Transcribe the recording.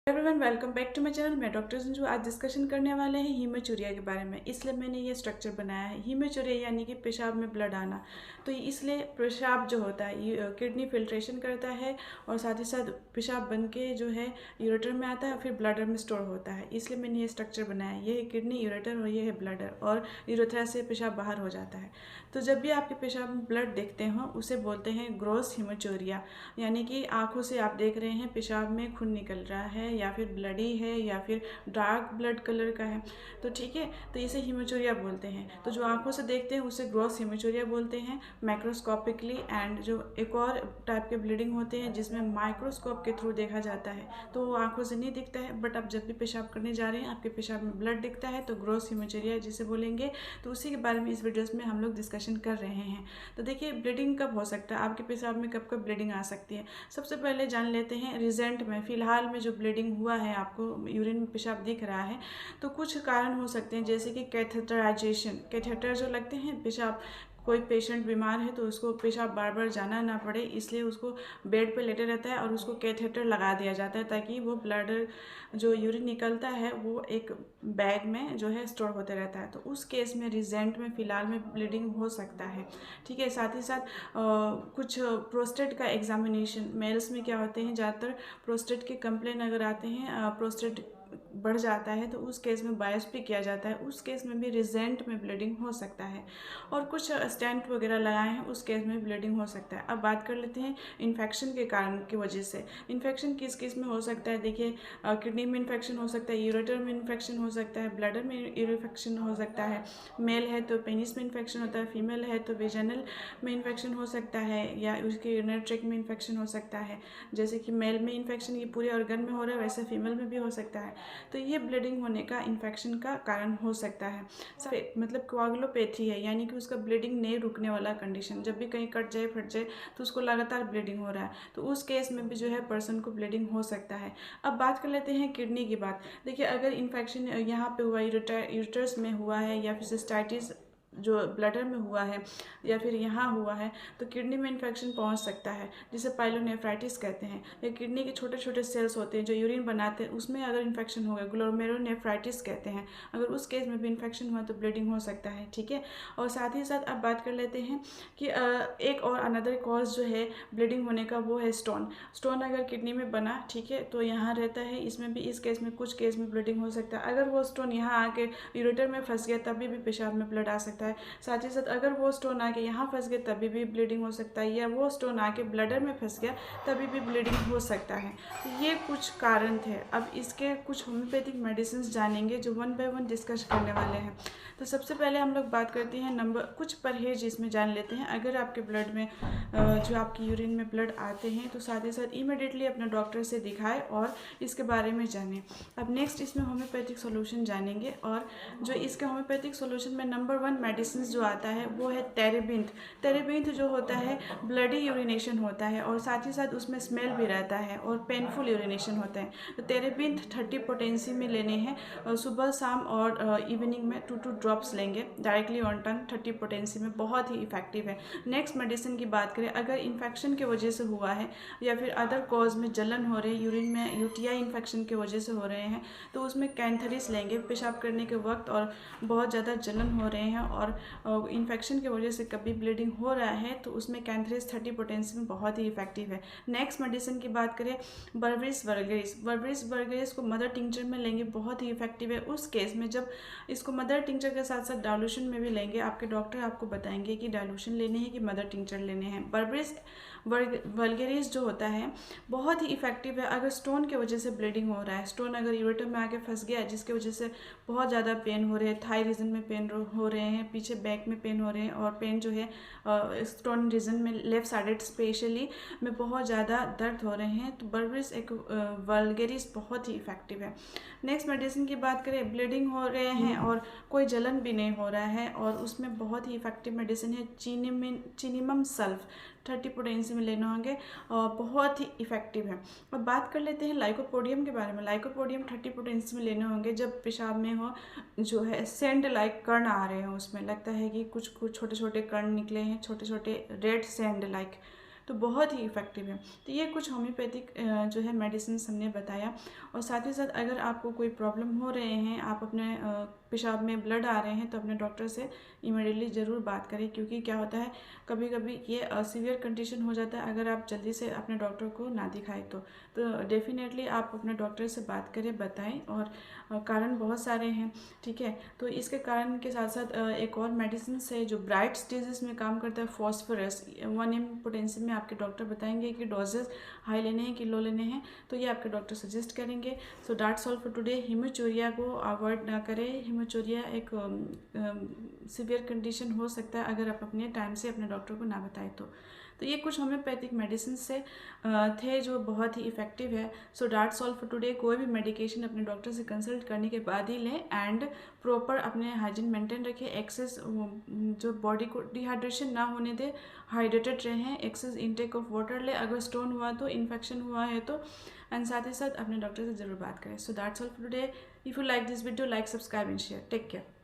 Everyone welcome back to my channel. मैं doctor Sanju. आज discussion करने वाले हैं हीमोचूरिया के बारे में, इसलिए मैंने ये स्ट्रक्चर बनाया है। हीमोचूरिया यानी कि पेशाब में ब्लड आना। तो इसलिए पेशाब जो होता है ये किडनी फिल्ट्रेशन करता है और साथ ही साथ पेशाब बन के जो है यूरेटर में आता है और फिर ब्लडर में स्टोर होता है। इसलिए मैंने ये स्ट्रक्चर बनाया है। ये है किडनी, यूरेटर और ये है ब्लडर, और यूरेथ्रा से पेशाब बाहर हो जाता है। तो जब भी आपके पेशाब में ब्लड देखते हो उसे बोलते हैं ग्रॉस हीमोचूरिया, यानी कि आंखों से आप देख रहे हैं पेशाब में खून निकल रहा है या फिर ब्लडी है या फिर डार्क ब्लड कलर का है। तो ठीक है, तो इसे हीमोचूरिया बोलते हैं। तो जो आंखों से देखते हैं उसे ग्रॉस हीमोचूरिया बोलते हैं मैक्रोस्कोपिकली। एंड जो एक और टाइप के ब्लीडिंग होते हैं जिसमें माइक्रोस्कोप के थ्रू देखा जाता है, तो वो आंखों से नहीं दिखता है, बट आप जब भी पेशाब करने जा रहे हैं आपके पेशाब में ब्लड दिखता है तो ग्रॉस हीमोचूरिया जिसे बोलेंगे। तो उसी के बारे में इस वीडियोस में हम लोग डिस्कशन कर रहे हैं। तो देखिए, ब्लीडिंग कब हो सकता है, आपके पेशाब में कब कब ब्लीडिंग आ सकती है। सबसे पहले जान लेते हैं रिजेंट में, फिलहाल में जो ब्लीडिंग हुआ है, आपको यूरिन में पेशाब दिख रहा है, तो कुछ कारण हो सकते हैं जैसे कि कैथेटराइजेशन। कैथेटर जो लगते हैं, पेशाब कोई पेशेंट बीमार है तो उसको पेशाब बार बार जाना ना पड़े, इसलिए उसको बेड पे लेटे रहता है और उसको कैथेटर लगा दिया जाता है ताकि वो ब्लड जो यूरिन निकलता है वो एक बैग में जो है स्टोर होते रहता है। तो उस केस में रिजेंट में फ़िलहाल में ब्लीडिंग हो सकता है। ठीक है, साथ ही साथ कुछ प्रोस्टेट का एग्जामिनेशन, मेल्स में क्या होते हैं ज़्यादातर प्रोस्टेट के कंप्लेन अगर आते हैं, प्रोस्टेट बढ़ जाता है तो उस केस में बायोप्सी किया जाता है, उस केस में भी रिजेंट में ब्लीडिंग हो सकता है। और कुछ स्टेंट वगैरह लगाए हैं उस केस में ब्लीडिंग हो सकता है। अब बात कर लेते हैं इन्फेक्शन के कारण की वजह से। इन्फेक्शन किस किस में हो सकता है, देखिए किडनी में इन्फेक्शन हो सकता है, यूरेटर में इन्फेक्शन हो सकता है, ब्लैडर में इन्फेक्शन हो सकता है। मेल है तो पेनिस में इन्फेक्शन होता है, फीमेल है तो वेजाइनल में इन्फेक्शन हो सकता है, या उसके यूरिनरी ट्रैक्ट में इन्फेक्शन हो सकता है। जैसे कि मेल में इन्फेक्शन ये पूरे ऑर्गन में हो रहा है, वैसे फीमेल में भी हो सकता है। तो ये ब्लीडिंग होने का इन्फेक्शन का कारण हो सकता है। मतलब कोआगुलोपैथी है, यानी कि उसका ब्लीडिंग नहीं रुकने वाला कंडीशन। जब भी कहीं कट जाए फट जाए तो उसको लगातार ब्लीडिंग हो रहा है, तो उस केस में भी जो है पर्सन को ब्लीडिंग हो सकता है। अब बात कर लेते हैं किडनी की बात। देखिए, अगर इन्फेक्शन यहाँ पे हुआ, यूट्रस में हुआ है या फिर सिस्टाइटिस जो ब्लडर में हुआ है या फिर यहाँ हुआ है, तो किडनी में इन्फेक्शन पहुँच सकता है, जिसे पाइलोनेफ्राइटिस कहते हैं। ये किडनी के छोटे छोटे सेल्स होते हैं जो यूरिन बनाते हैं, उसमें अगर इन्फेक्शन हो गया, ग्लोमेरुलोनेफ्राइटिस कहते हैं, अगर उस केस में भी इन्फेक्शन हुआ तो ब्लीडिंग हो सकता है। ठीक है, और साथ ही साथ अब बात कर लेते हैं कि एक और अनदर कॉज जो है ब्लीडिंग होने का वो है स्टोन अगर किडनी में बना, ठीक है, तो यहाँ रहता है, इसमें भी इस केस में कुछ केस में ब्लीडिंग हो सकता है। अगर वो स्टोन यहाँ आके यूरेटर में फंस गया तभी भी पेशाब में ब्लड आ सकता है। साथ ही साथ अगर वो स्टोन आके यहाँ फंस गया तभी भी ब्लीडिंग हो सकता है, या वो स्टोन आके ब्लडर में फंस गया तभी भी ब्लीडिंग हो सकता है। तो ये कुछ कारण थे। अब इसके कुछ होम्योपैथिक मेडिसिन जानेंगे जो वन बाय वन डिस्कस करने वाले हैं। तो सबसे पहले हम लोग बात करते हैं कुछ परहेज इसमें जान लेते हैं। अगर आपके ब्लड में जो आपकी यूरिन में ब्लड आते हैं तो साथ ही साथ इमीडिएटली अपने डॉक्टर से दिखाएं और इसके बारे में जानें। अब नेक्स्ट इसमें होम्योपैथिक सोल्यूशन जानेंगे, और जो इसके होम्योपैथिक सोल्यूशन में नंबर 1 मेडिसिन जो आता है वो है टेरेबिंथ। टेरेबिंथ जो होता है ब्लडी यूरिनेशन होता है और साथ ही साथ उसमें स्मेल भी रहता है और पेनफुल यूरिनेशन होता है। तो टेरेबिंथ 30 पोटेंसी में लेने हैं, सुबह शाम और इवनिंग में 2 ड्रॉप्स लेंगे डायरेक्टली ऑन टंग, 30 पोटेंसी में, बहुत ही इफेक्टिव है। नेक्स्ट मेडिसिन की बात करें, अगर इन्फेक्शन की वजह से हुआ है या फिर अदर कॉज में जलन हो रही है, यूरिन में यूटीआई इन्फेक्शन की वजह से हो रहे हैं, तो उसमें कैंथरिस लेंगे पेशाब करने के वक्त, और बहुत ज़्यादा जलन हो रहे हैं और इन्फेक्शन की वजह से कभी ब्लीडिंग हो रहा है तो उसमें कैंथरिस 30 पोटेंसी में बहुत ही इफेक्टिव है। नेक्स्ट मेडिसिन की बात करें, बर्बेरिस वर्गेरिस को मदर टिंचर में लेंगे, बहुत ही इफेक्टिव है। उस केस में जब इसको मदर टिंचर के साथ साथ डाइल्यूशन में भी लेंगे, आपके डॉक्टर आपको बताएंगे कि डाइल्यूशन लेने हैं कि मदर टिंचर लेने हैं। बर्बेरिस वल्गेरिस जो होता है बहुत ही इफेक्टिव है अगर स्टोन की वजह से ब्लीडिंग हो रहा है। स्टोन अगर यूरेटर में आके फंस गया जिसकी वजह से बहुत ज़्यादा पेन हो रहे हैं, थाई रीजन में पेन हो रहे हैं, पीछे बैक में पेन हो रहे हैं, और पेन जो है स्टोन रीजन में लेफ्ट साइडेड स्पेशली में बहुत ज़्यादा दर्द हो रहे हैं, तो बर्बेरिस वल्गेरिस बहुत ही इफेक्टिव है। नेक्स्ट मेडिसिन की बात करें, ब्लीडिंग हो रहे हैं और कोई जलन भी नहीं हो रहा है, और उसमें बहुत ही इफेक्टिव मेडिसिन है चिनिमम सल्फ, 30 पोटेंसी में लेने होंगे और बहुत ही इफेक्टिव है। अब बात कर लेते हैं लाइकोपोडियम के बारे में। लाइकोपोडियम 30 पोटेंसी में लेने होंगे जब पेशाब में हो जो है सेंड लाइक कण आ रहे हैं, उसमें लगता है कि कुछ छोटे छोटे कण निकले हैं, छोटे छोटे रेड सेंड लाइक, तो बहुत ही इफ़ेक्टिव है। तो ये कुछ होम्योपैथिक जो है मेडिसिन हमने बताया। और साथ ही साथ अगर आपको कोई प्रॉब्लम हो रहे हैं, आप अपने पेशाब में ब्लड आ रहे हैं, तो अपने डॉक्टर से इमीडिएटली ज़रूर बात करें, क्योंकि क्या होता है कभी कभी ये सीवियर कंडीशन हो जाता है अगर आप जल्दी से अपने डॉक्टर को ना दिखाएं तो डेफिनेटली आप अपने डॉक्टर से बात करें, बताएं। और कारण बहुत सारे हैं, ठीक है। तो इसके कारण के साथ साथ एक और मेडिसिन है जो ब्राइट स्टेजेस में काम करता है, फॉस्फोरस 1 mg पोटेंशियम में आपके डॉक्टर बताएंगे कि डोजेस हाई लेने हैं कि लो लेने हैं, तो ये आपके डॉक्टर सजेस्ट करेंगे। So that's all for today. Haemochuria को अवॉइड ना करें। हीमोचूरिया एक सीवियर कंडीशन हो सकता है अगर आप अपने टाइम से अपने डॉक्टर को ना बताएं तो ये कुछ होम्योपैथिक मेडिसिन से थे जो बहुत ही इफ़ेक्टिव है। सो दैट्स ऑल फॉर टुडे। कोई भी मेडिकेशन अपने डॉक्टर से कंसल्ट करने के बाद ही लें एंड प्रॉपर अपने हाइजीन मेंटेन रखें। एक्सेस जो बॉडी को डिहाइड्रेशन ना होने दे, हाइड्रेटेड रहें, एक्सेस इनटेक ऑफ वाटर ले, अगर स्टोन हुआ तो, इन्फेक्शन हुआ है तो, एंड साथ ही साथ अपने डॉक्टर से ज़रूर बात करें। So that's all for today. If you like this video, like, subscribe and share. Take care.